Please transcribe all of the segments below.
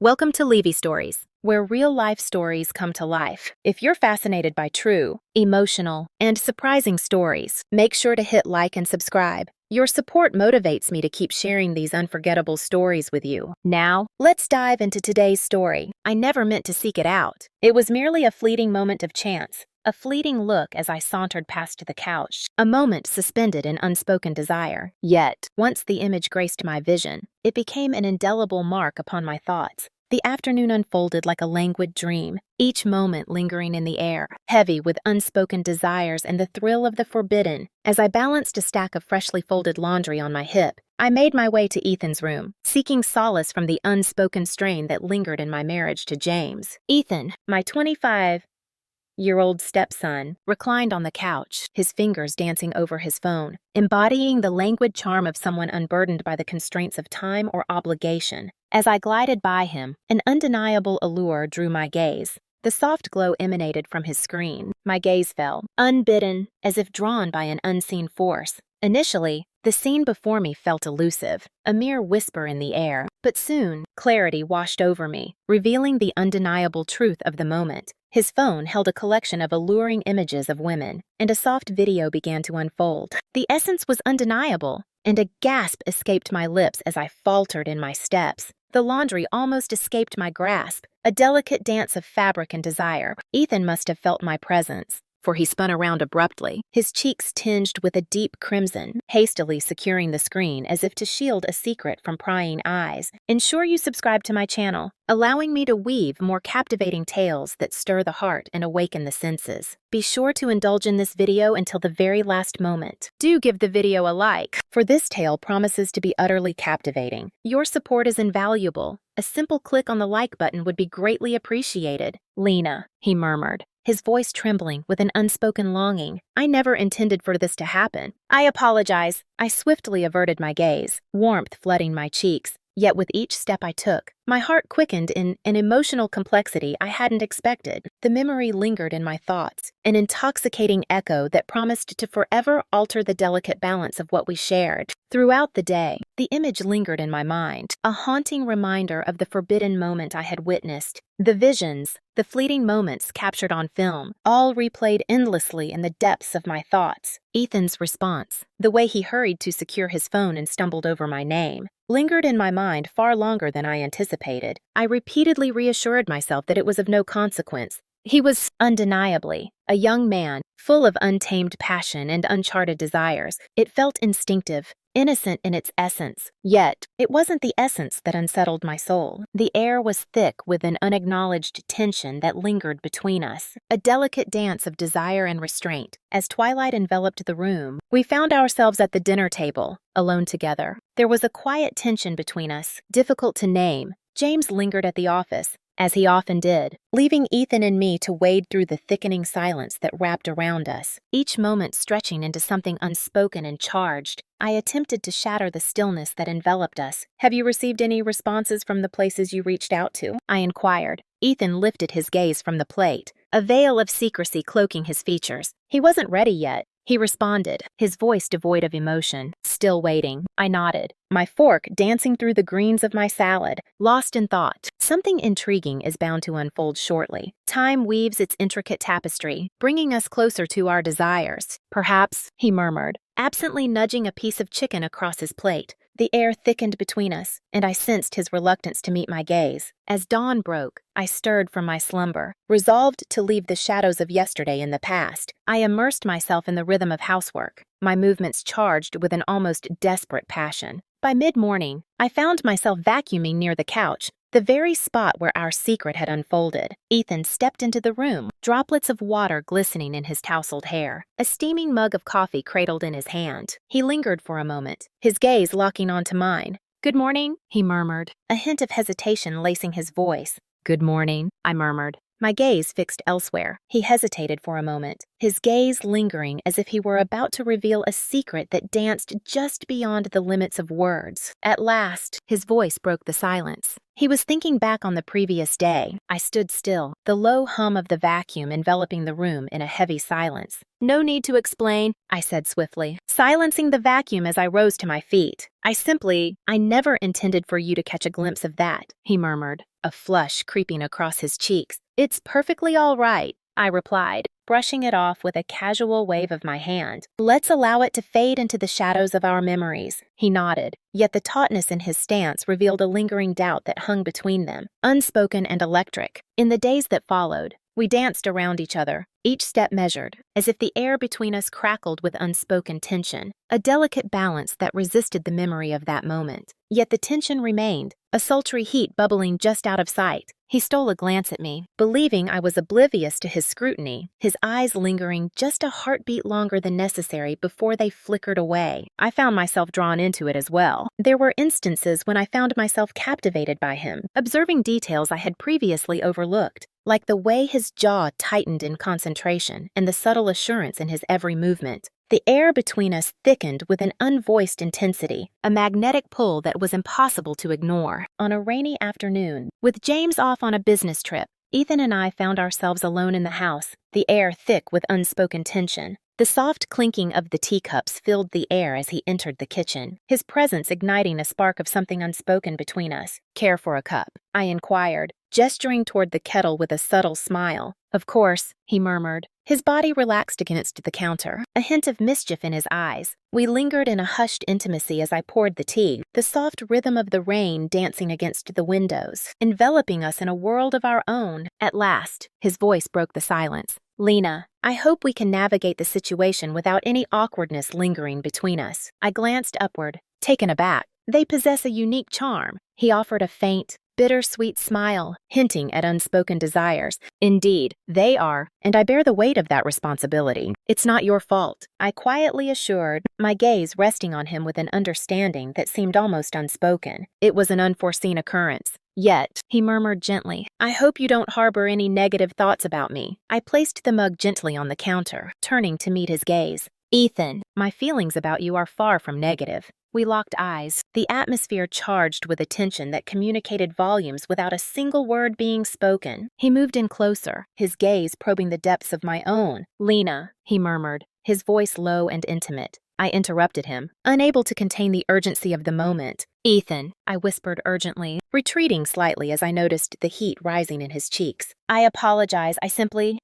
Welcome to LeVy Stories, where real-life stories come to life. If you're fascinated by true, emotional, and surprising stories, make sure to hit like and subscribe. Your support motivates me to keep sharing these unforgettable stories with you. Now, let's dive into today's story. I never meant to seek it out. It was merely a fleeting moment of chance. A fleeting look as I sauntered past the couch, a moment suspended in unspoken desire. Yet, once the image graced my vision, it became an indelible mark upon my thoughts. The afternoon unfolded like a languid dream, each moment lingering in the air, heavy with unspoken desires and the thrill of the forbidden. As I balanced a stack of freshly folded laundry on my hip, I made my way to Ethan's room, seeking solace from the unspoken strain that lingered in my marriage to James. Ethan, my 25-year-old stepson, reclined on the couch, his fingers dancing over his phone, embodying the languid charm of someone unburdened by the constraints of time or obligation. As I glided by him, an undeniable allure drew my gaze. The soft glow emanated from his screen. My gaze fell, unbidden, as if drawn by an unseen force. Initially, the scene before me felt elusive, a mere whisper in the air, but soon, clarity washed over me, revealing the undeniable truth of the moment. His phone held a collection of alluring images of women, and a soft video began to unfold. The essence was undeniable, and a gasp escaped my lips as I faltered in my steps. The laundry almost escaped my grasp, a delicate dance of fabric and desire. Ethan must have felt my presence, for he spun around abruptly, his cheeks tinged with a deep crimson, hastily securing the screen as if to shield a secret from prying eyes. Ensure you subscribe to my channel, allowing me to weave more captivating tales that stir the heart and awaken the senses. Be sure to indulge in this video until the very last moment. Do give the video a like, for this tale promises to be utterly captivating. Your support is invaluable. A simple click on the like button would be greatly appreciated. Lena, he murmured, his voice trembling with an unspoken longing. I never intended for this to happen. I apologize. I swiftly averted my gaze, warmth flooding my cheeks. Yet with each step I took, my heart quickened in an emotional complexity I hadn't expected. The memory lingered in my thoughts, an intoxicating echo that promised to forever alter the delicate balance of what we shared. Throughout the day, the image lingered in my mind, a haunting reminder of the forbidden moment I had witnessed. The visions, the fleeting moments captured on film, all replayed endlessly in the depths of my thoughts. Ethan's response, the way he hurried to secure his phone and stumbled over my name, lingered in my mind far longer than I anticipated. I repeatedly reassured myself that it was of no consequence. He was undeniably a young man, full of untamed passion and uncharted desires. It felt instinctive, innocent in its essence. Yet, it wasn't the essence that unsettled my soul. The air was thick with an unacknowledged tension that lingered between us, a delicate dance of desire and restraint. As twilight enveloped the room, we found ourselves at the dinner table, alone together. There was a quiet tension between us, difficult to name. James lingered at the office, as he often did, leaving Ethan and me to wade through the thickening silence that wrapped around us, each moment stretching into something unspoken and charged. I attempted to shatter the stillness that enveloped us. Have you received any responses from the places you reached out to? I inquired. Ethan lifted his gaze from the plate, a veil of secrecy cloaking his features. He wasn't ready yet. He responded, his voice devoid of emotion. Still waiting. I nodded, my fork dancing through the greens of my salad, lost in thought. Something intriguing is bound to unfold shortly. Time weaves its intricate tapestry, bringing us closer to our desires. Perhaps, he murmured, absently nudging a piece of chicken across his plate. The air thickened between us, and I sensed his reluctance to meet my gaze. As dawn broke, I stirred from my slumber, resolved to leave the shadows of yesterday in the past. I immersed myself in the rhythm of housework, my movements charged with an almost desperate passion. By mid-morning, I found myself vacuuming near the couch, the very spot where our secret had unfolded. Ethan stepped into the room, droplets of water glistening in his tousled hair, a steaming mug of coffee cradled in his hand. He lingered for a moment, his gaze locking onto mine. "Good morning," he murmured, a hint of hesitation lacing his voice. "Good morning," I murmured, my gaze fixed elsewhere. He hesitated for a moment, his gaze lingering as if he were about to reveal a secret that danced just beyond the limits of words. At last, his voice broke the silence. He was thinking back on the previous day. I stood still, the low hum of the vacuum enveloping the room in a heavy silence. "No need to explain," I said swiftly, silencing the vacuum as I rose to my feet. I never intended for you to catch a glimpse of that," he murmured, a flush creeping across his cheeks. "It's perfectly all right," I replied, brushing it off with a casual wave of my hand. "Let's allow it to fade into the shadows of our memories." He nodded, yet the tautness in his stance revealed a lingering doubt that hung between them, unspoken and electric. In the days that followed, we danced around each other, each step measured, as if the air between us crackled with unspoken tension, a delicate balance that resisted the memory of that moment. Yet the tension remained, a sultry heat bubbling just out of sight. He stole a glance at me, believing I was oblivious to his scrutiny, his eyes lingering just a heartbeat longer than necessary before they flickered away. I found myself drawn into it as well. There were instances when I found myself captivated by him, observing details I had previously overlooked, like the way his jaw tightened in concentration and the subtle assurance in his every movement. The air between us thickened with an unvoiced intensity, a magnetic pull that was impossible to ignore. On a rainy afternoon, with James off on a business trip, Ethan and I found ourselves alone in the house, the air thick with unspoken tension. The soft clinking of the teacups filled the air as he entered the kitchen, his presence igniting a spark of something unspoken between us. "Care for a cup?" I inquired, gesturing toward the kettle with a subtle smile. "Of course," he murmured. His body relaxed against the counter, a hint of mischief in his eyes. We lingered in a hushed intimacy as I poured the tea, the soft rhythm of the rain dancing against the windows, enveloping us in a world of our own. At last, his voice broke the silence. "Lena, I hope we can navigate the situation without any awkwardness lingering between us." I glanced upward, taken aback. "They possess a unique charm." He offered a faint, bittersweet smile, hinting at unspoken desires. "Indeed, they are, and I bear the weight of that responsibility. It's not your fault," I quietly assured, my gaze resting on him with an understanding that seemed almost unspoken. "It was an unforeseen occurrence." "Yet," he murmured gently, "I hope you don't harbor any negative thoughts about me." I placed the mug gently on the counter, turning to meet his gaze. "Ethan, my feelings about you are far from negative." We locked eyes, the atmosphere charged with a tension that communicated volumes without a single word being spoken. He moved in closer, his gaze probing the depths of my own. "Lena," he murmured, his voice low and intimate. I interrupted him, unable to contain the urgency of the moment. "Ethan," I whispered urgently, retreating slightly as I noticed the heat rising in his cheeks. "I apologize,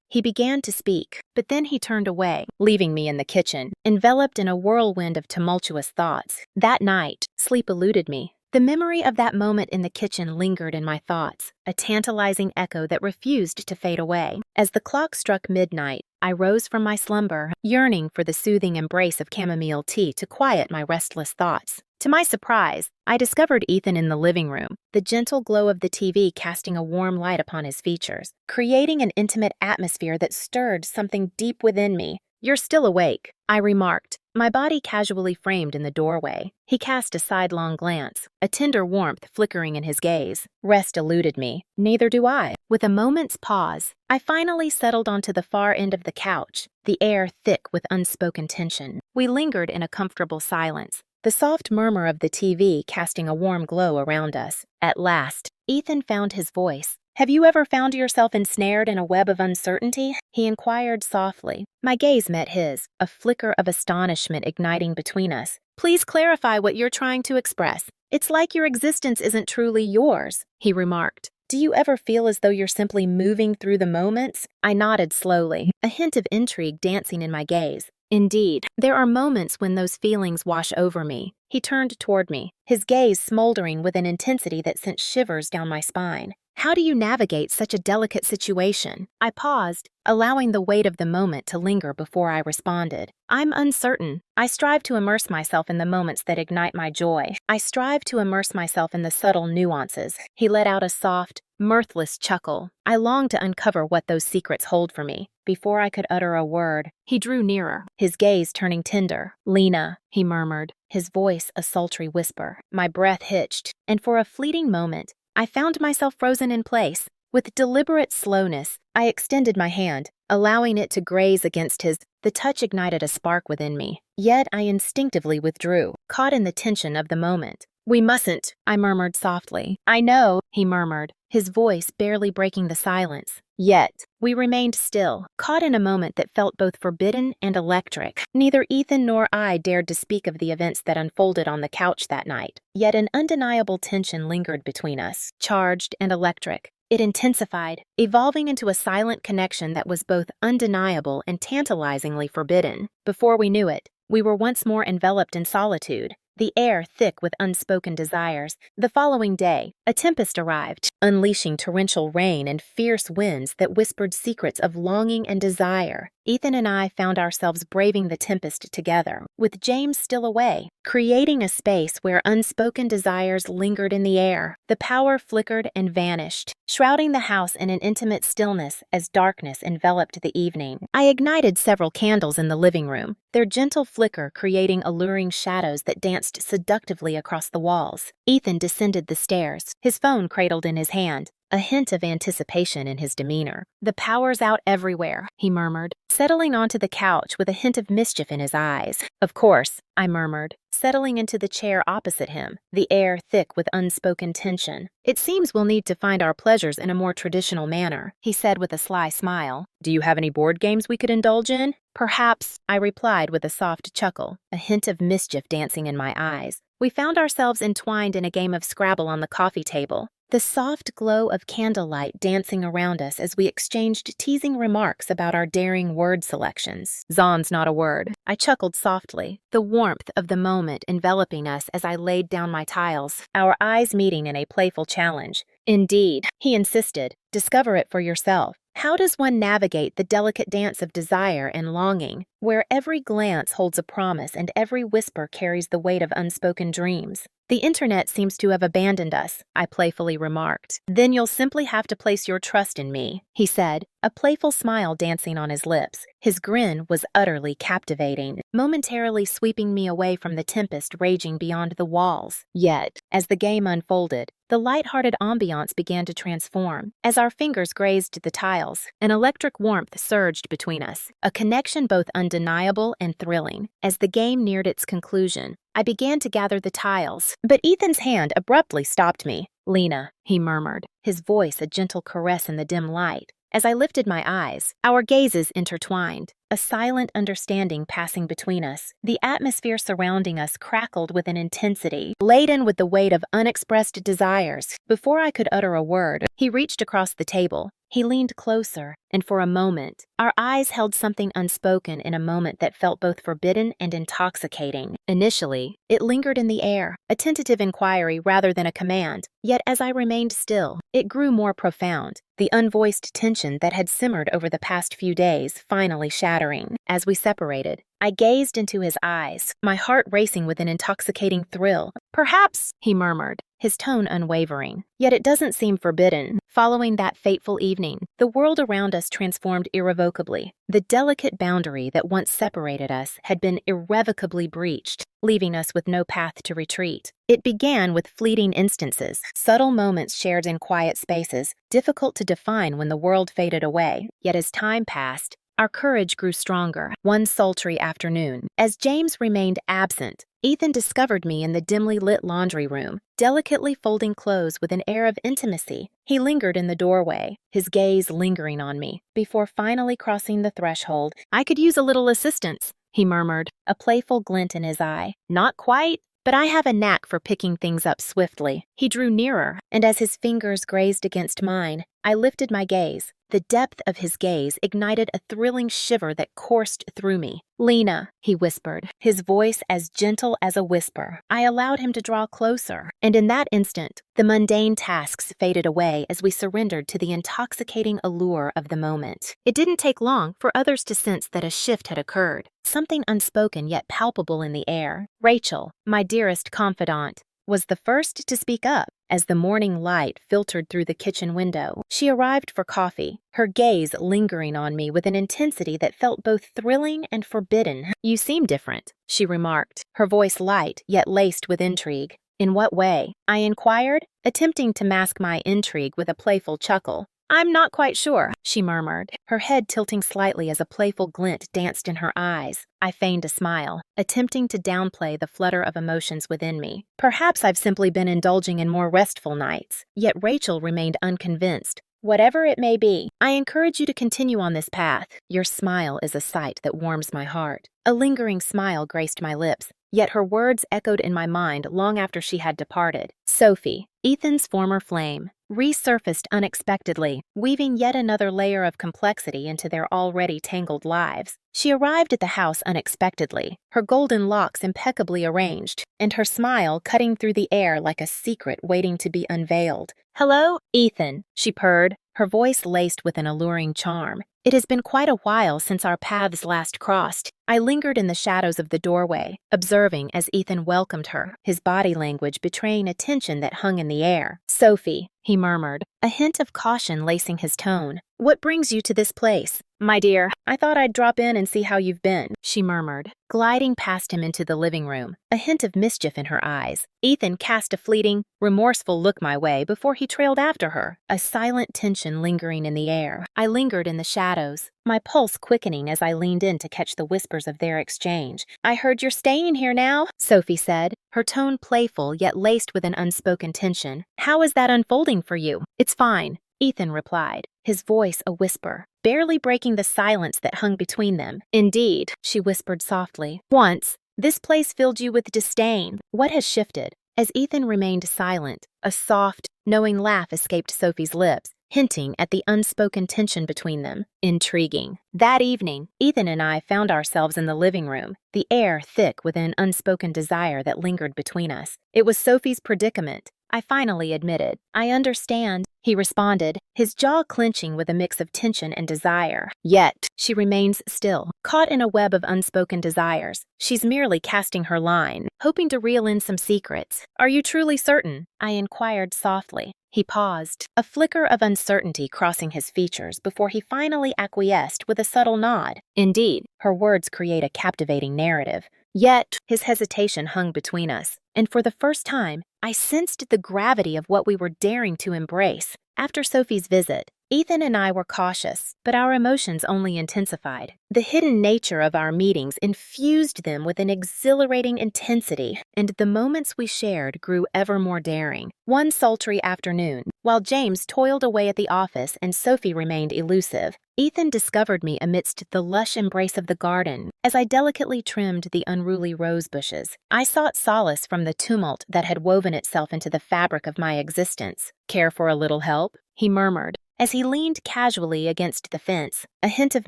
He began to speak, but then he turned away, leaving me in the kitchen, enveloped in a whirlwind of tumultuous thoughts. That night, sleep eluded me. The memory of that moment in the kitchen lingered in my thoughts, a tantalizing echo that refused to fade away. As the clock struck midnight, I rose from my slumber, yearning for the soothing embrace of chamomile tea to quiet my restless thoughts. To my surprise, I discovered Ethan in the living room, the gentle glow of the TV casting a warm light upon his features, creating an intimate atmosphere that stirred something deep within me. "You're still awake," I remarked, my body casually framed in the doorway. He cast a sidelong glance, a tender warmth flickering in his gaze. Rest eluded me. Neither do I. With a moment's pause, I finally settled onto the far end of the couch, the air thick with unspoken tension. We lingered in a comfortable silence, the soft murmur of the TV casting a warm glow around us. At last, Ethan found his voice. "Have you ever found yourself ensnared in a web of uncertainty?" he inquired softly. My gaze met his, a flicker of astonishment igniting between us. "Please clarify what you're trying to express. It's like your existence isn't truly yours," he remarked. "Do you ever feel as though you're simply moving through the moments?" I nodded slowly, a hint of intrigue dancing in my gaze. "Indeed, there are moments when those feelings wash over me." He turned toward me, his gaze smoldering with an intensity that sent shivers down my spine. "How do you navigate such a delicate situation?" I paused, allowing the weight of the moment to linger before I responded. "I'm uncertain. I strive to immerse myself in the moments that ignite my joy. I strive to immerse myself in the subtle nuances." He let out a soft, mirthless chuckle. I longed to uncover what those secrets hold for me. Before I could utter a word, he drew nearer, his gaze turning tender. "Lena," he murmured, his voice a sultry whisper. My breath hitched, and for a fleeting moment, I found myself frozen in place, With deliberate slowness, I extended my hand, allowing it to graze against his. The touch ignited a spark within me, yet I instinctively withdrew, caught in the tension of the moment. "We mustn't," I murmured softly. "I know," he murmured, his voice barely breaking the silence. Yet, we remained still, caught in a moment that felt both forbidden and electric. Neither Ethan nor I dared to speak of the events that unfolded on the couch that night, yet an undeniable tension lingered between us, charged and electric. It intensified, evolving into a silent connection that was both undeniable and tantalizingly forbidden. Before we knew it, we were once more enveloped in solitude, the air thick with unspoken desires. The following day, a tempest arrived, unleashing torrential rain and fierce winds that whispered secrets of longing and desire. Ethan and I found ourselves braving the tempest together, with James still away, creating a space where unspoken desires lingered in the air. The power flickered and vanished, shrouding the house in an intimate stillness as darkness enveloped the evening. I ignited several candles in the living room, their gentle flicker creating alluring shadows that danced seductively across the walls. Ethan descended the stairs, his phone cradled in his hand, a hint of anticipation in his demeanor. "The power's out everywhere," he murmured, settling onto the couch with a hint of mischief in his eyes. "Of course," I murmured, settling into the chair opposite him, the air thick with unspoken tension. "It seems we'll need to find our pleasures in a more traditional manner," he said with a sly smile. "Do you have any board games we could indulge in?" "Perhaps," I replied with a soft chuckle, a hint of mischief dancing in my eyes. We found ourselves entwined in a game of Scrabble on the coffee table, the soft glow of candlelight dancing around us as we exchanged teasing remarks about our daring word selections. "Zon's not a word," I chuckled softly, the warmth of the moment enveloping us as I laid down my tiles, our eyes meeting in a playful challenge. "Indeed," he insisted, "discover it for yourself. How does one navigate the delicate dance of desire and longing, where every glance holds a promise and every whisper carries the weight of unspoken dreams?" "The internet seems to have abandoned us," I playfully remarked. "Then you'll simply have to place your trust in me," he said, a playful smile dancing on his lips. His grin was utterly captivating, momentarily sweeping me away from the tempest raging beyond the walls. Yet, as the game unfolded, the light-hearted ambiance began to transform. As our fingers grazed the tiles, an electric warmth surged between us, a connection both undeniable and thrilling. As the game neared its conclusion, I began to gather the tiles, but Ethan's hand abruptly stopped me. "Lena," he murmured, his voice a gentle caress in the dim light. As I lifted my eyes, our gazes intertwined, a silent understanding passing between us. The atmosphere surrounding us crackled with an intensity, laden with the weight of unexpressed desires. Before I could utter a word, he reached across the table. He leaned closer, and for a moment, our eyes held something unspoken in a moment that felt both forbidden and intoxicating. Initially, it lingered in the air, a tentative inquiry rather than a command. Yet as I remained still, it grew more profound, the unvoiced tension that had simmered over the past few days finally shattering. As we separated, I gazed into his eyes, my heart racing with an intoxicating thrill. "Perhaps," he murmured, his tone unwavering. "Yet it doesn't seem forbidden." Following that fateful evening, the world around us transformed irrevocably. The delicate boundary that once separated us had been irrevocably breached, leaving us with no path to retreat. It began with fleeting instances, subtle moments shared in quiet spaces, difficult to define when the world faded away. Yet as time passed, our courage grew stronger. One sultry afternoon, as James remained absent, Ethan discovered me in the dimly lit laundry room, delicately folding clothes with an air of intimacy. He lingered in the doorway, his gaze lingering on me, before finally crossing the threshold. "I could use a little assistance," he murmured, a playful glint in his eye. "Not quite, but I have a knack for picking things up swiftly." He drew nearer, and as his fingers grazed against mine, I lifted my gaze. The depth of his gaze ignited a thrilling shiver that coursed through me. "Lena," he whispered, his voice as gentle as a whisper. I allowed him to draw closer, and in that instant, the mundane tasks faded away as we surrendered to the intoxicating allure of the moment. It didn't take long for others to sense that a shift had occurred, something unspoken yet palpable in the air. Rachel, my dearest confidant, was the first to speak up. As the morning light filtered through the kitchen window, she arrived for coffee, her gaze lingering on me with an intensity that felt both thrilling and forbidden. "You seem different," she remarked, her voice light yet laced with intrigue. "In what way?" I inquired, attempting to mask my intrigue with a playful chuckle. I'm not quite sure, she murmured, her head tilting slightly as a playful glint danced in her eyes. I feigned a smile, attempting to downplay the flutter of emotions within me. Perhaps I've simply been indulging in more restful nights. Yet Rachel remained unconvinced. Whatever it may be, I encourage you to continue on this path. Your smile is a sight that warms my heart. A lingering smile graced my lips, yet her words echoed in my mind long after she had departed. Sophie, Ethan's former flame, resurfaced unexpectedly, weaving yet another layer of complexity into their already tangled lives. She arrived at the house unexpectedly, her golden locks impeccably arranged, and her smile cutting through the air like a secret waiting to be unveiled. "Hello, Ethan," she purred, her voice laced with an alluring charm. It has been quite a while since our paths last crossed. I lingered in the shadows of the doorway, observing as Ethan welcomed her, his body language betraying a tension that hung in the air. "Sophie," he murmured, a hint of caution lacing his tone. "What brings you to this place?" "My dear, I thought I'd drop in and see how you've been," she murmured, gliding past him into the living room, a hint of mischief in her eyes. Ethan cast a fleeting, remorseful look my way before he trailed after her, a silent tension lingering in the air. I lingered in the shadows, my pulse quickening as I leaned in to catch the whispers of their exchange. "I heard you're staying here now," Sophie said, her tone playful yet laced with an unspoken tension. "How is that unfolding for you?" "It's fine," Ethan replied, his voice a whisper, barely breaking the silence that hung between them. "Indeed," she whispered softly. "Once, this place filled you with disdain. What has shifted?" As Ethan remained silent, a soft, knowing laugh escaped Sophie's lips, hinting at the unspoken tension between them. Intriguing. That evening, Ethan and I found ourselves in the living room, the air thick with an unspoken desire that lingered between us. It was Sophie's predicament, I finally admitted. "I understand," he responded, his jaw clenching with a mix of tension and desire. Yet, she remains still, caught in a web of unspoken desires. She's merely casting her line, hoping to reel in some secrets. "Are you truly certain?" I inquired softly. He paused, a flicker of uncertainty crossing his features before he finally acquiesced with a subtle nod. Indeed, her words create a captivating narrative. Yet, his hesitation hung between us, and for the first time, I sensed the gravity of what we were daring to embrace. After Sophie's visit, Ethan and I were cautious, but our emotions only intensified. The hidden nature of our meetings infused them with an exhilarating intensity, and the moments we shared grew ever more daring. One sultry afternoon, while James toiled away at the office and Sophie remained elusive, Ethan discovered me amidst the lush embrace of the garden. As I delicately trimmed the unruly rose bushes, I sought solace from the tumult that had woven itself into the fabric of my existence. "Care for a little help?" he murmured, as he leaned casually against the fence, a hint of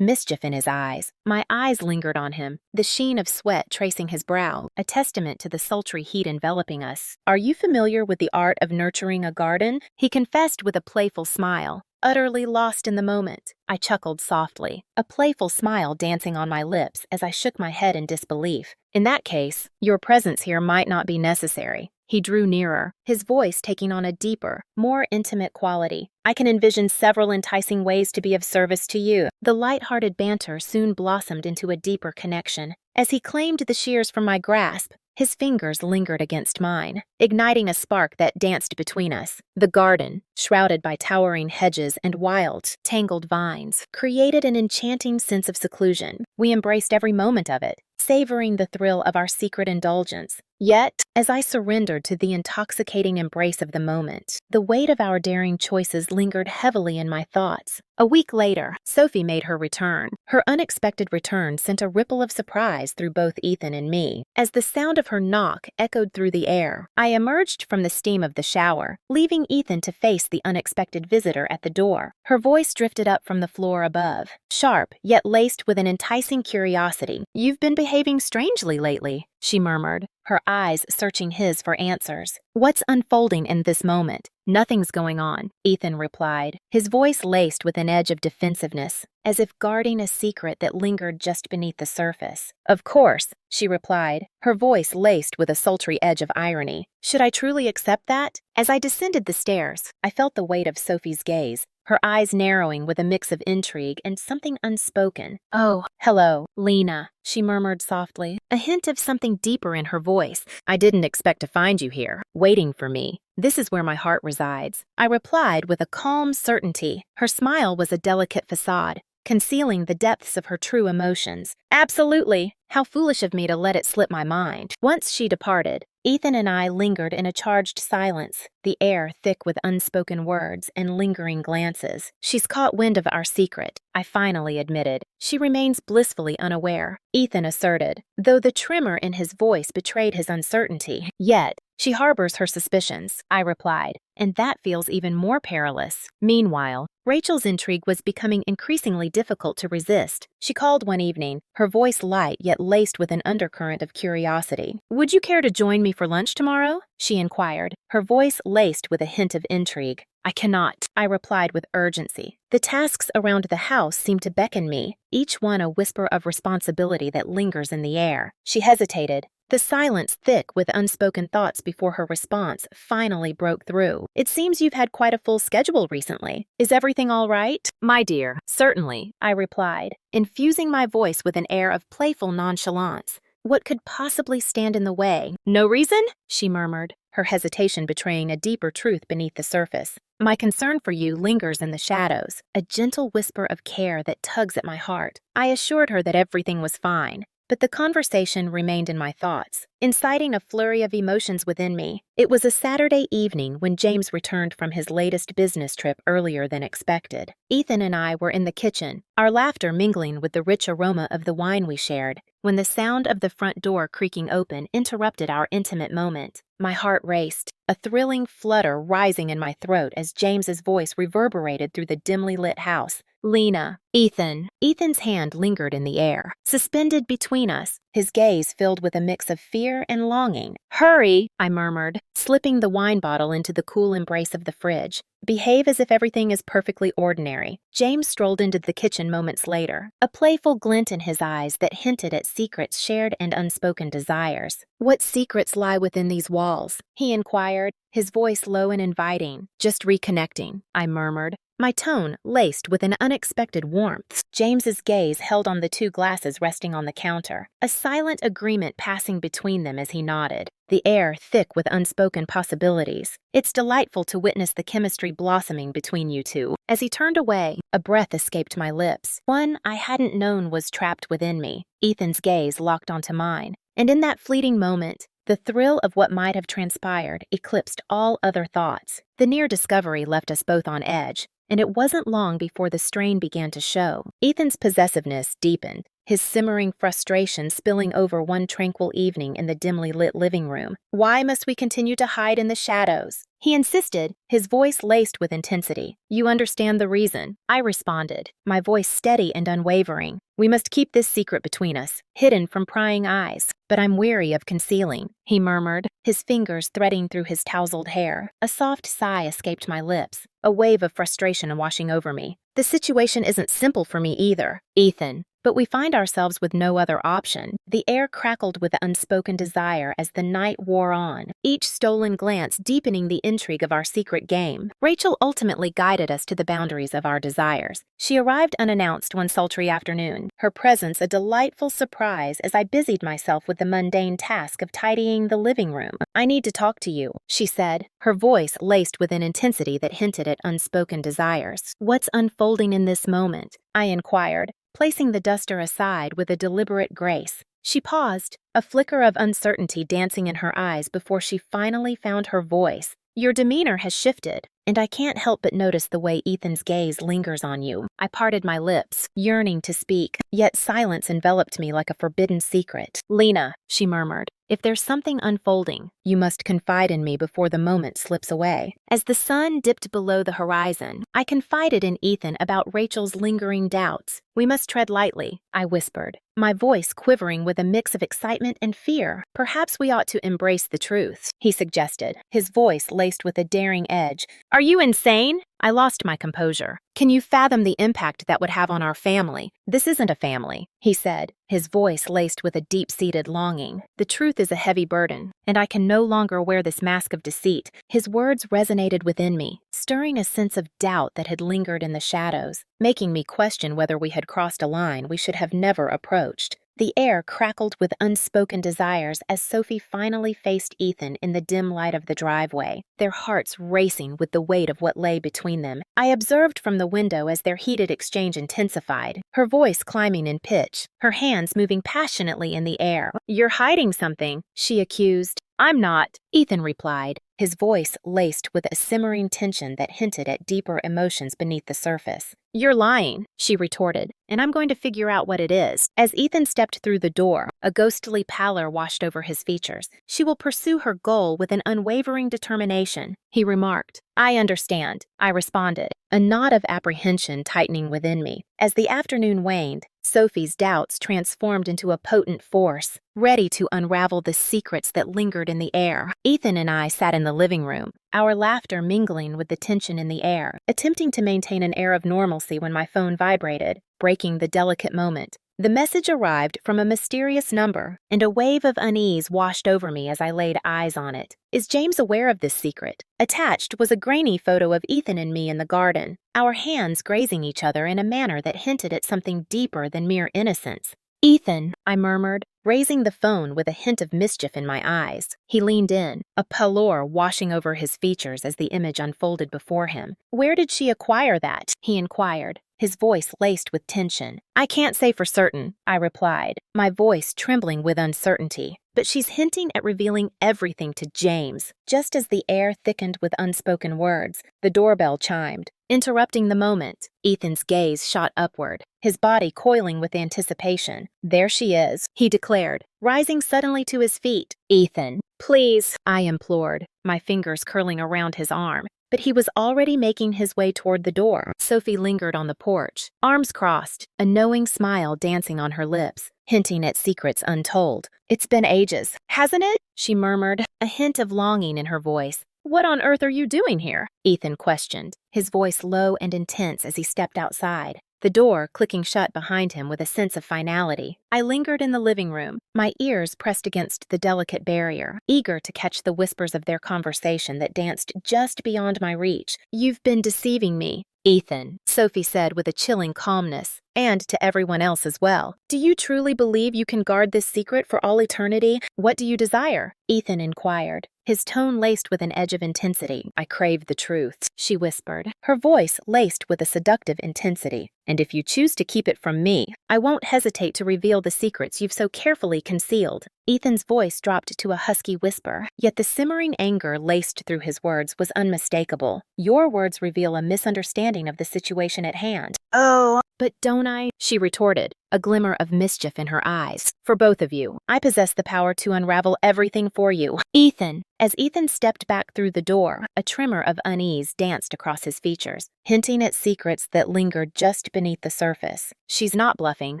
mischief in his eyes. My eyes lingered on him, the sheen of sweat tracing his brow, a testament to the sultry heat enveloping us. "Are you familiar with the art of nurturing a garden?" he confessed with a playful smile, utterly lost in the moment. I chuckled softly, a playful smile dancing on my lips as I shook my head in disbelief. "In that case, your presence here might not be necessary." He drew nearer, his voice taking on a deeper, more intimate quality. "I can envision several enticing ways to be of service to you." The light-hearted banter soon blossomed into a deeper connection. As he claimed the shears from my grasp, his fingers lingered against mine, igniting a spark that danced between us. The garden, shrouded by towering hedges and wild, tangled vines, created an enchanting sense of seclusion. We embraced every moment of it, savoring the thrill of our secret indulgence. Yet, as I surrendered to the intoxicating embrace of the moment, the weight of our daring choices lingered heavily in my thoughts. A week later, Sophie made her return. Her unexpected return sent a ripple of surprise through both Ethan and me. As the sound of her knock echoed through the air, I emerged from the steam of the shower, leaving Ethan to face the unexpected visitor at the door. Her voice drifted up from the floor above, sharp yet laced with an enticing curiosity. "You've been behaving strangely lately," she murmured, her eyes searching his for answers. "What's unfolding in this moment?" "Nothing's going on," Ethan replied, his voice laced with an edge of defensiveness, as if guarding a secret that lingered just beneath the surface. "Of course," she replied, her voice laced with a sultry edge of irony. Should I truly accept that? As I descended the stairs, I felt the weight of Sophie's gaze, her eyes narrowing with a mix of intrigue and something unspoken. "Oh, hello, Lena," she murmured softly, a hint of something deeper in her voice. "I didn't expect to find you here, waiting for me." This is where my heart resides," I replied with a calm certainty. Her smile was a delicate facade, concealing the depths of her true emotions. "Absolutely. How foolish of me to let it slip my mind." Once she departed, Ethan and I lingered in a charged silence, the air thick with unspoken words and lingering glances. "She's caught wind of our secret," I finally admitted. "She remains blissfully unaware," Ethan asserted, though the tremor in his voice betrayed his uncertainty. "Yet, she harbors her suspicions," I replied, "and that feels even more perilous." Meanwhile, Rachel's intrigue was becoming increasingly difficult to resist. She called one evening, her voice light yet laced with an undercurrent of curiosity. "Would you care to join me for lunch tomorrow?" she inquired, her voice laced with a hint of intrigue. "I cannot," I replied with urgency. The tasks around the house seemed to beckon me, each one a whisper of responsibility that lingers in the air. She hesitated, the silence thick with unspoken thoughts before her response finally broke through. "It seems you've had quite a full schedule recently. Is everything all right?" "My dear, certainly," I replied, infusing my voice with an air of playful nonchalance. "What could possibly stand in the way?" "No reason?" she murmured, her hesitation betraying a deeper truth beneath the surface. "My concern for you lingers in the shadows," a gentle whisper of care that tugs at my heart. I assured her that everything was fine, but the conversation remained in my thoughts, inciting a flurry of emotions within me. It was a Saturday evening when James returned from his latest business trip earlier than expected. Ethan and I were in the kitchen, our laughter mingling with the rich aroma of the wine we shared, when the sound of the front door creaking open interrupted our intimate moment. My heart raced, a thrilling flutter rising in my throat as James's voice reverberated through the dimly lit house. "Lena, Ethan." Ethan's hand lingered in the air, suspended between us, his gaze filled with a mix of fear and longing. "Hurry," I murmured, slipping the wine bottle into the cool embrace of the fridge. "Behave as if everything is perfectly ordinary." James strolled into the kitchen moments later, a playful glint in his eyes that hinted at secrets shared and unspoken desires. "What secrets lie within these walls?" he inquired, his voice low and inviting. "Just reconnecting," I murmured, my tone laced with an unexpected warmth. James's gaze held on the two glasses resting on the counter, a silent agreement passing between them as he nodded, the air thick with unspoken possibilities. "It's delightful to witness the chemistry blossoming between you two." As he turned away, a breath escaped my lips, one I hadn't known was trapped within me. Ethan's gaze locked onto mine, and in that fleeting moment, the thrill of what might have transpired eclipsed all other thoughts. The near discovery left us both on edge, and it wasn't long before the strain began to show. Ethan's possessiveness deepened, his simmering frustration spilling over one tranquil evening in the dimly lit living room. "Why must we continue to hide in the shadows?" he insisted, his voice laced with intensity. "You understand the reason," I responded, my voice steady and unwavering. "We must keep this secret between us, hidden from prying eyes." "But I'm weary of concealing," he murmured, his fingers threading through his tousled hair. A soft sigh escaped my lips, a wave of frustration washing over me. "The situation isn't simple for me either, Ethan, but we find ourselves with no other option." The air crackled with unspoken desire as the night wore on, each stolen glance deepening the intrigue of our secret game. Rachel ultimately guided us to the boundaries of our desires. She arrived unannounced one sultry afternoon, her presence a delightful surprise as I busied myself with the mundane task of tidying the living room. "I need to talk to you," she said, her voice laced with an intensity that hinted at unspoken desires. "What's unfolding in this moment?" I inquired, placing the duster aside with a deliberate grace. She paused, a flicker of uncertainty dancing in her eyes before she finally found her voice. "Your demeanor has shifted, and I can't help but notice the way Ethan's gaze lingers on you." I parted my lips, yearning to speak, yet silence enveloped me like a forbidden secret. "Lena," she murmured, "if there's something unfolding, you must confide in me before the moment slips away." As the sun dipped below the horizon, I confided in Ethan about Rachel's lingering doubts. "We must tread lightly," I whispered, my voice quivering with a mix of excitement and fear. "Perhaps we ought to embrace the truth," he suggested, his voice laced with a daring edge. "Are you insane?" I lost my composure. "Can you fathom the impact that would have on our family?" "This isn't a family," he said, his voice laced with a deep-seated longing. "The truth is a heavy burden, and I can no longer wear this mask of deceit." His words resonated within me, stirring a sense of doubt that had lingered in the shadows, making me question whether we had crossed a line we should have never approached. The air crackled with unspoken desires as Sophie finally faced Ethan in the dim light of the driveway, their hearts racing with the weight of what lay between them. I observed from the window as their heated exchange intensified, her voice climbing in pitch, her hands moving passionately in the air. "You're hiding something," she accused. "I'm not," Ethan replied, his voice laced with a simmering tension that hinted at deeper emotions beneath the surface. "You're lying," she retorted, "and I'm going to figure out what it is." As Ethan stepped through the door, a ghostly pallor washed over his features. "She will pursue her goal with an unwavering determination," he remarked. "I understand," I responded, a knot of apprehension tightening within me. As the afternoon waned, Sophie's doubts transformed into a potent force, ready to unravel the secrets that lingered in the air. Ethan and I sat in the living room, our laughter mingling with the tension in the air, attempting to maintain an air of normalcy when my phone vibrated, breaking the delicate moment. The message arrived from a mysterious number, and a wave of unease washed over me as I laid eyes on it. Is James aware of this secret? Attached was a grainy photo of Ethan and me in the garden, our hands grazing each other in a manner that hinted at something deeper than mere innocence. "Ethan," I murmured, raising the phone with a hint of mischief in my eyes. He leaned in, a pallor washing over his features as the image unfolded before him. "Where did she acquire that?" he inquired, his voice laced with tension. "I can't say for certain," I replied, my voice trembling with uncertainty. "But she's hinting at revealing everything to James." Just as the air thickened with unspoken words, the doorbell chimed, interrupting the moment. Ethan's gaze shot upward, his body coiling with anticipation. "There she is," he declared, rising suddenly to his feet. "Ethan, please," I implored, my fingers curling around his arm. But he was already making his way toward the door. Sophie lingered on the porch, arms crossed, a knowing smile dancing on her lips, hinting at secrets untold. "It's been ages, hasn't it?" she murmured, a hint of longing in her voice. "What on earth are you doing here?" Ethan questioned, his voice low and intense as he stepped outside, the door clicking shut behind him with a sense of finality. I lingered in the living room, my ears pressed against the delicate barrier, eager to catch the whispers of their conversation that danced just beyond my reach. "You've been deceiving me, Ethan," Sophie said with a chilling calmness, "and to everyone else as well. Do you truly believe you can guard this secret for all eternity? What do you desire?" Ethan inquired, his tone laced with an edge of intensity. "I crave the truth," she whispered, her voice laced with a seductive intensity. "And if you choose to keep it from me, I won't hesitate to reveal the secrets you've so carefully concealed." Ethan's voice dropped to a husky whisper, yet the simmering anger laced through his words was unmistakable. "Your words reveal a misunderstanding of the situation at hand." "Oh, but don't I?" she retorted, a glimmer of mischief in her eyes. "For both of you, I possess the power to unravel everything for you." "Ethan." As Ethan stepped back through the door, a tremor of unease danced across his features, hinting at secrets that lingered just beneath the surface. "She's not bluffing,"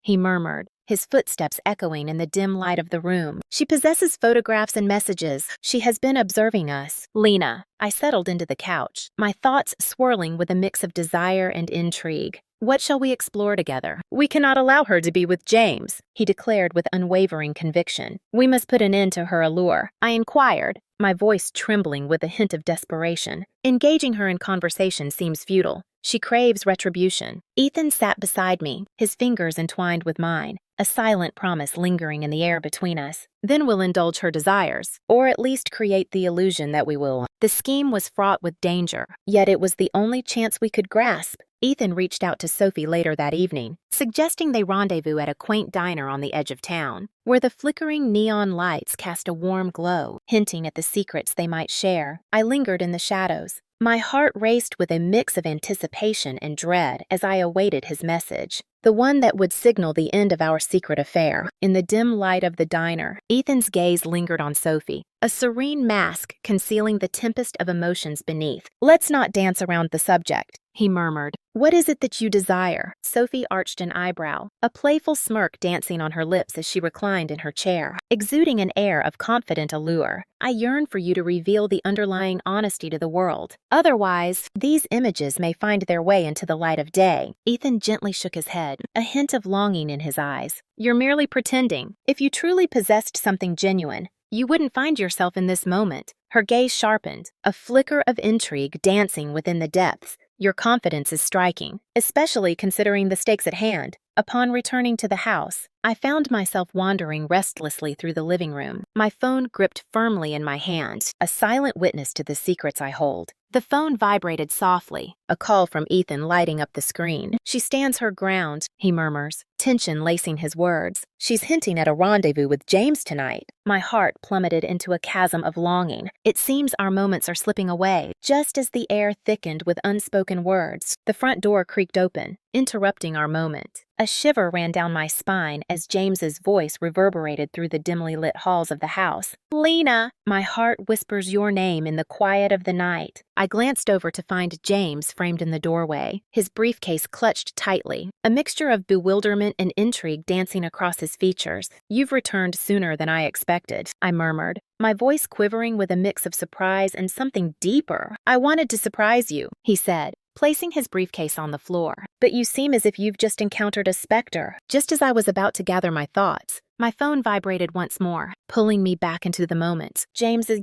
he murmured, his footsteps echoing in the dim light of the room. "She possesses photographs and messages. She has been observing us." "Lena." I settled into the couch, my thoughts swirling with a mix of desire and intrigue. "What shall we explore together?" "We cannot allow her to be with James," he declared with unwavering conviction. "We must put an end to her allure." I inquired, my voice trembling with a hint of desperation. "Engaging her in conversation seems futile. She craves retribution." Ethan sat beside me, his fingers entwined with mine, a silent promise lingering in the air between us. "Then we'll indulge her desires, or at least create the illusion that we will." The scheme was fraught with danger, yet it was the only chance we could grasp. Ethan reached out to Sophie later that evening, suggesting they rendezvous at a quaint diner on the edge of town, where the flickering neon lights cast a warm glow, hinting at the secrets they might share. I lingered in the shadows, my heart raced with a mix of anticipation and dread as I awaited his message, the one that would signal the end of our secret affair. In the dim light of the diner, Ethan's gaze lingered on Sophie, a serene mask concealing the tempest of emotions beneath. "Let's not dance around the subject," he murmured. "What is it that you desire?" Sophie arched an eyebrow, a playful smirk dancing on her lips as she reclined in her chair, exuding an air of confident allure. "I yearn for you to reveal the underlying honesty to the world. Otherwise, these images may find their way into the light of day." Ethan gently shook his head, a hint of longing in his eyes. "You're merely pretending. If you truly possessed something genuine, you wouldn't find yourself in this moment." Her gaze sharpened, a flicker of intrigue dancing within the depths. "Your confidence is striking, especially considering the stakes at hand." Upon returning to the house, I found myself wandering restlessly through the living room, my phone gripped firmly in my hand, a silent witness to the secrets I hold. The phone vibrated softly, a call from Ethan lighting up the screen. "She stands her ground," he murmurs, tension lacing his words. "She's hinting at a rendezvous with James tonight." My heart plummeted into a chasm of longing. It seems our moments are slipping away. Just as the air thickened with unspoken words, the front door creaked open, interrupting our moment. A shiver ran down my spine as James's voice reverberated through the dimly lit halls of the house. "Lena!" My heart whispers your name in the quiet of the night. I glanced over to find James framed in the doorway, his briefcase clutched tightly, a mixture of bewilderment and intrigue dancing across his features. "You've returned sooner than I expected," I murmured, my voice quivering with a mix of surprise and something deeper. "I wanted to surprise you," he said, placing his briefcase on the floor. "But you seem as if you've just encountered a specter." Just as I was about to gather my thoughts, my phone vibrated once more, pulling me back into the moment. James's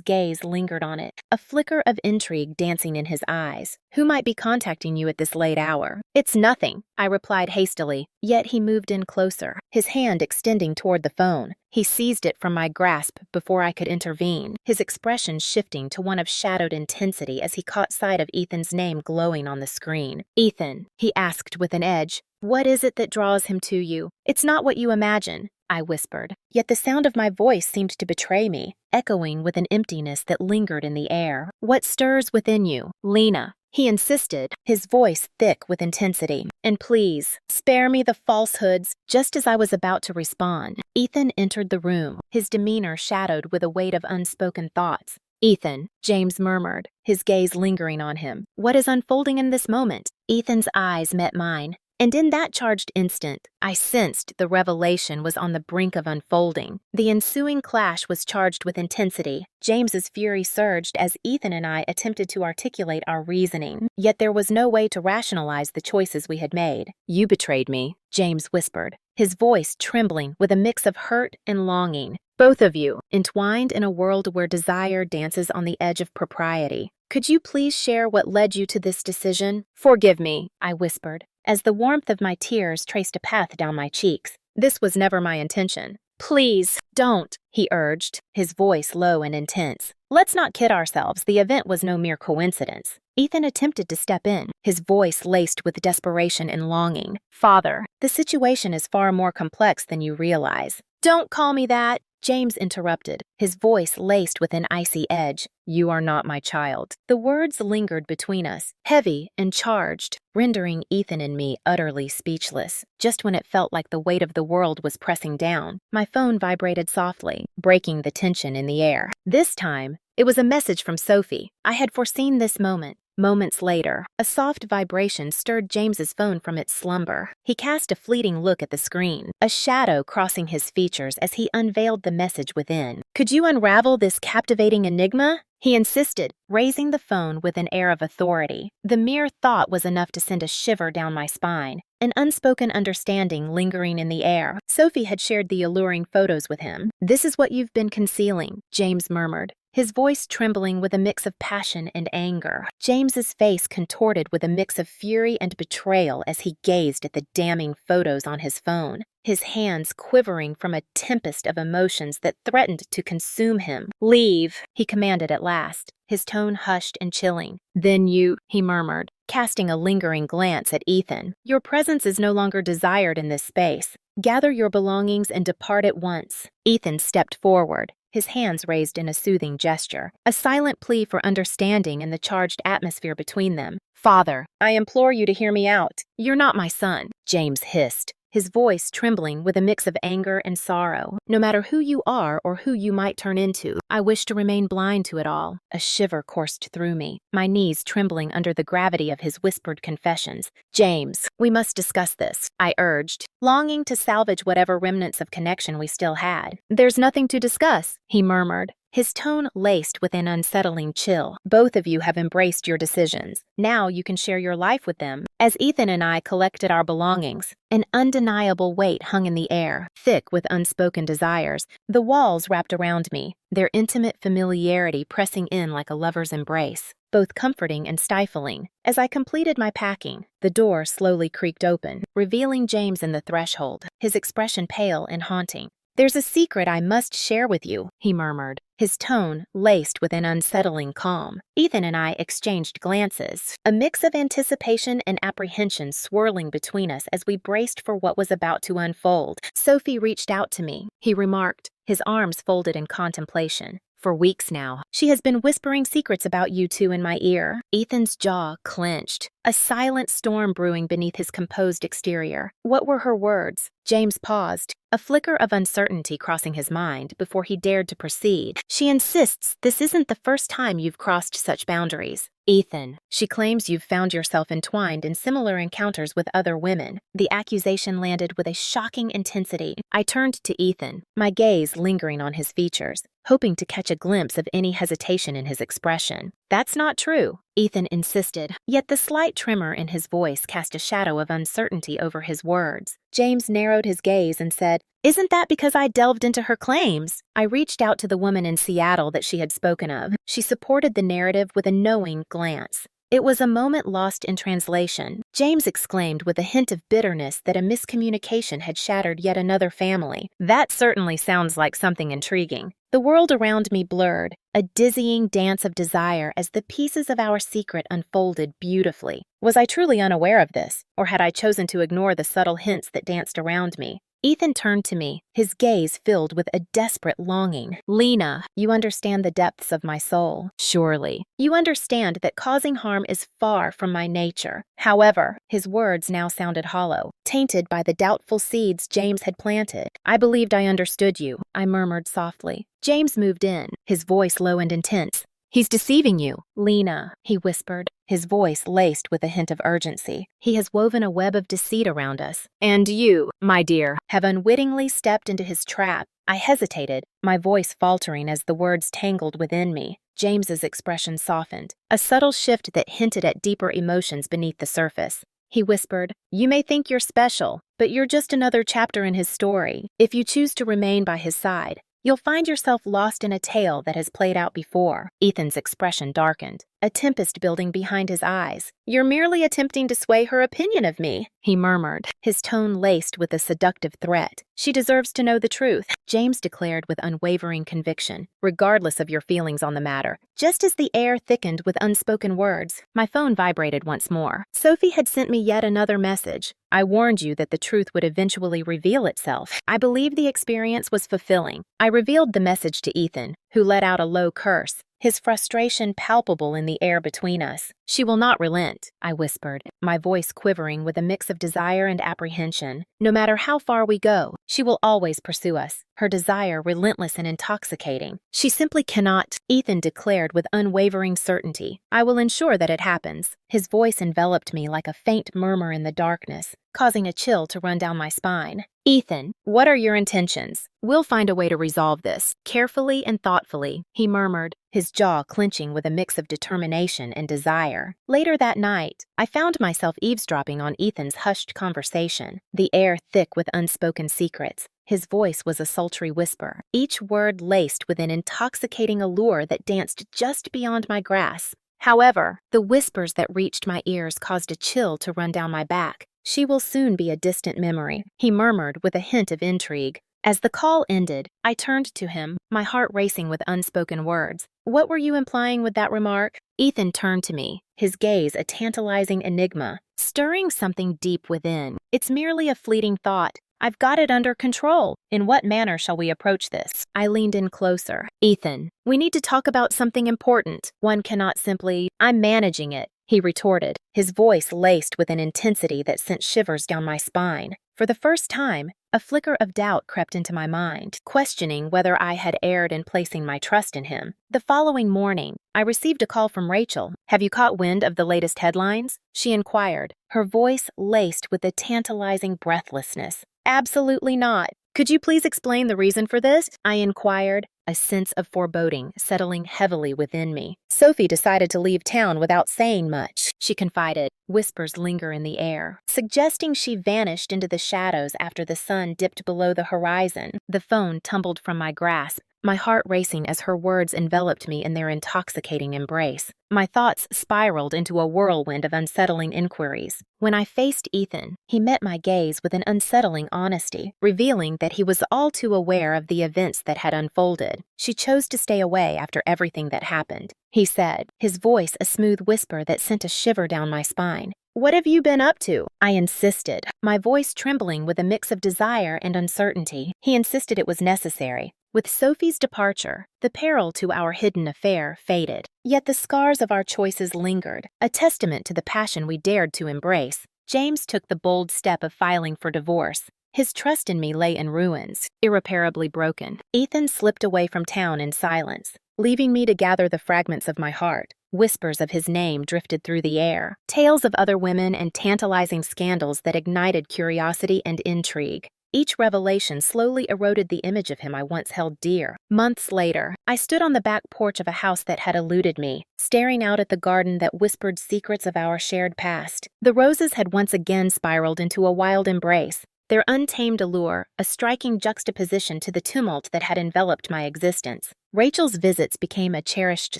gaze lingered on it, a flicker of intrigue dancing in his eyes. "Who might be contacting you at this late hour?" "It's nothing," I replied hastily, yet he moved in closer, his hand extending toward the phone. He seized it from my grasp before I could intervene, his expression shifting to one of shadowed intensity as he caught sight of Ethan's name glowing on the screen. "Ethan," he asked with an edge, "what is it that draws him to you?" "It's not what you imagine," I whispered, yet the sound of my voice seemed to betray me, echoing with an emptiness that lingered in the air. "What stirs within you, Lena?" he insisted, his voice thick with intensity. "And please, spare me the falsehoods." Just as I was about to respond, Ethan entered the room, his demeanor shadowed with a weight of unspoken thoughts. "Ethan," James murmured, his gaze lingering on him. "What is unfolding in this moment?" Ethan's eyes met mine, and in that charged instant, I sensed the revelation was on the brink of unfolding. The ensuing clash was charged with intensity. James's fury surged as Ethan and I attempted to articulate our reasoning, yet there was no way to rationalize the choices we had made. "You betrayed me," James whispered, his voice trembling with a mix of hurt and longing. "Both of you, entwined in a world where desire dances on the edge of propriety. Could you please share what led you to this decision?" "Forgive me," I whispered, as the warmth of my tears traced a path down my cheeks. "This was never my intention." "Please, don't," he urged, his voice low and intense. "Let's not kid ourselves, the event was no mere coincidence." Ethan attempted to step in, his voice laced with desperation and longing. "Father, the situation is far more complex than you realize." "Don't call me that," James interrupted, his voice laced with an icy edge. "You are not my child." The words lingered between us, heavy and charged, rendering Ethan and me utterly speechless. Just when it felt like the weight of the world was pressing down, my phone vibrated softly, breaking the tension in the air. This time, it was a message from Sophie. I had foreseen this moment. Moments later, a soft vibration stirred James's phone from its slumber. He cast a fleeting look at the screen, a shadow crossing his features as he unveiled the message within. "Could you unravel this captivating enigma?" he insisted, raising the phone with an air of authority. The mere thought was enough to send a shiver down my spine, an unspoken understanding lingering in the air. Sophie had shared the alluring photos with him. "This is what you've been concealing," James murmured, his voice trembling with a mix of passion and anger. James's face contorted with a mix of fury and betrayal as he gazed at the damning photos on his phone, his hands quivering from a tempest of emotions that threatened to consume him. "Leave," he commanded at last, his tone hushed and chilling. "Then you," he murmured, casting a lingering glance at Ethan. "Your presence is no longer desired in this space. Gather your belongings and depart at once." Ethan stepped forward, his hands raised in a soothing gesture, a silent plea for understanding in the charged atmosphere between them. "Father, I implore you to hear me out. You're not my son," James hissed, his voice trembling with a mix of anger and sorrow. "No matter who you are or who you might turn into, I wish to remain blind to it all." A shiver coursed through me, my knees trembling under the gravity of his whispered confessions. "James, we must discuss this," I urged, longing to salvage whatever remnants of connection we still had. "There's nothing to discuss," he murmured, his tone laced with an unsettling chill. "Both of you have embraced your decisions. Now you can share your life with them." As Ethan and I collected our belongings, an undeniable weight hung in the air, thick with unspoken desires. The walls wrapped around me, their intimate familiarity pressing in like a lover's embrace. both comforting and stifling. As I completed my packing, the door slowly creaked open, revealing James in the threshold, his expression pale and haunting. "There's a secret I must share with you," he murmured, his tone laced with an unsettling calm. Ethan and I exchanged glances, a mix of anticipation and apprehension swirling between us as we braced for what was about to unfold. "Sophie reached out to me," he remarked, his arms folded in contemplation. "For weeks now, she has been whispering secrets about you two in my ear." Ethan's jaw clenched, a silent storm brewing beneath his composed exterior. "What were her words?" James paused, a flicker of uncertainty crossing his mind before he dared to proceed. "She insists this isn't the first time you've crossed such boundaries." "Ethan, she claims you've found yourself entwined in similar encounters with other women." The accusation landed with a shocking intensity. I turned to Ethan, my gaze lingering on his features, hoping to catch a glimpse of any hesitation in his expression. "That's not true," Ethan insisted, yet the slight tremor in his voice cast a shadow of uncertainty over his words. James narrowed his gaze and said, "Isn't that because I delved into her claims?" I reached out to the woman in Seattle that she had spoken of. She supported the narrative with a knowing glance. It was a moment lost in translation. James exclaimed with a hint of bitterness that a miscommunication had shattered yet another family. "That certainly sounds like something intriguing." The world around me blurred, a dizzying dance of desire as the pieces of our secret unfolded beautifully. Was I truly unaware of this, or had I chosen to ignore the subtle hints that danced around me? Ethan turned to me, his gaze filled with a desperate longing. "Lena, you understand the depths of my soul, surely. You understand that causing harm is far from my nature." However, his words now sounded hollow, tainted by the doubtful seeds James had planted. "I believed I understood you," I murmured softly. James moved in, his voice low and intense. "He's deceiving you." "Lena," he whispered, his voice laced with a hint of urgency. "He has woven a web of deceit around us. And you, my dear, have unwittingly stepped into his trap." I hesitated, my voice faltering as the words tangled within me. James's expression softened, a subtle shift that hinted at deeper emotions beneath the surface. He whispered, "You may think you're special, but you're just another chapter in his story. If you choose to remain by his side, you'll find yourself lost in a tale that has played out before." Ethan's expression darkened, a tempest building behind his eyes. "You're merely attempting to sway her opinion of me," he murmured, his tone laced with a seductive threat. "She deserves to know the truth," James declared with unwavering conviction, "regardless of your feelings on the matter." Just as the air thickened with unspoken words, my phone vibrated once more. Sophie had sent me yet another message. "I warned you that the truth would eventually reveal itself." I believe the experience was fulfilling. I revealed the message to Ethan, who let out a low curse, his frustration palpable in the air between us. "She will not relent," I whispered, my voice quivering with a mix of desire and apprehension. "No matter how far we go, she will always pursue us, her desire relentless and intoxicating. She simply cannot," Ethan declared with unwavering certainty. "I will ensure that it happens." His voice enveloped me like a faint murmur in the darkness, causing a chill to run down my spine. "Ethan, what are your intentions?" "We'll find a way to resolve this, carefully and thoughtfully," he murmured, his jaw clenching with a mix of determination and desire. Later that night, I found myself eavesdropping on Ethan's hushed conversation, the air thick with unspoken secrets. His voice was a sultry whisper, each word laced with an intoxicating allure that danced just beyond my grasp. However, the whispers that reached my ears caused a chill to run down my back. "She will soon be a distant memory," he murmured with a hint of intrigue. As the call ended, I turned to him, my heart racing with unspoken words. "What were you implying with that remark?" Ethan turned to me, his gaze a tantalizing enigma, stirring something deep within. "It's merely a fleeting thought. I've got it under control. In what manner shall we approach this?" I leaned in closer. "Ethan, we need to talk about something important. One cannot simply, 'I'm managing it,'" he retorted, his voice laced with an intensity that sent shivers down my spine. For the first time, a flicker of doubt crept into my mind, questioning whether I had erred in placing my trust in him. The following morning, I received a call from Rachel. "Have you caught wind of the latest headlines?" she inquired, her voice laced with a tantalizing breathlessness. "Absolutely not. Could you please explain the reason for this?" I inquired, a sense of foreboding settling heavily within me. "Sophie decided to leave town without saying much," she confided. Whispers linger in the air, suggesting she vanished into the shadows after the sun dipped below the horizon. The phone tumbled from my grasp, my heart racing as her words enveloped me in their intoxicating embrace. My thoughts spiraled into a whirlwind of unsettling inquiries. When I faced Ethan, he met my gaze with an unsettling honesty, revealing that he was all too aware of the events that had unfolded. She chose to stay away after everything that happened, he said, his voice a smooth whisper that sent a shiver down my spine. What have you been up to? I insisted, my voice trembling with a mix of desire and uncertainty. He insisted it was necessary. With Sophie's departure, the peril to our hidden affair faded. Yet the scars of our choices lingered, a testament to the passion we dared to embrace. James took the bold step of filing for divorce. His trust in me lay in ruins, irreparably broken. Ethan slipped away from town in silence, leaving me to gather the fragments of my heart. Whispers of his name drifted through the air, tales of other women and tantalizing scandals that ignited curiosity and intrigue. Each revelation slowly eroded the image of him I once held dear. Months later, I stood on the back porch of a house that had eluded me, staring out at the garden that whispered secrets of our shared past. The roses had once again spiraled into a wild embrace, their untamed allure a striking juxtaposition to the tumult that had enveloped my existence. Rachel's visits became a cherished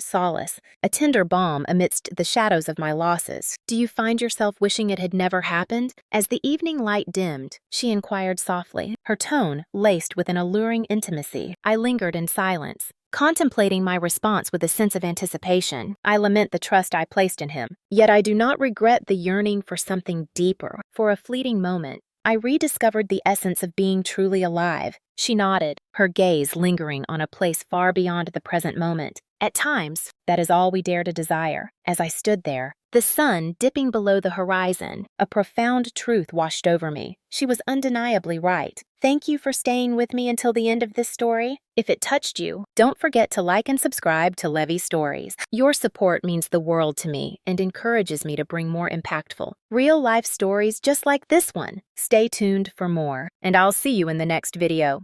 solace, a tender balm amidst the shadows of my losses. Do you find yourself wishing it had never happened? As the evening light dimmed, she inquired softly, her tone laced with an alluring intimacy. I lingered in silence, contemplating my response with a sense of anticipation. I lament the trust I placed in him, yet I do not regret the yearning for something deeper. For a fleeting moment, I rediscovered the essence of being truly alive. She nodded, her gaze lingering on a place far beyond the present moment. At times, that is all we dare to desire. As I stood there, the sun dipping below the horizon, a profound truth washed over me. She was undeniably right. Thank you for staying with me until the end of this story. If it touched you, don't forget to like and subscribe to LeVy Stories. Your support means the world to me and encourages me to bring more impactful, real-life stories just like this one. Stay tuned for more, and I'll see you in the next video.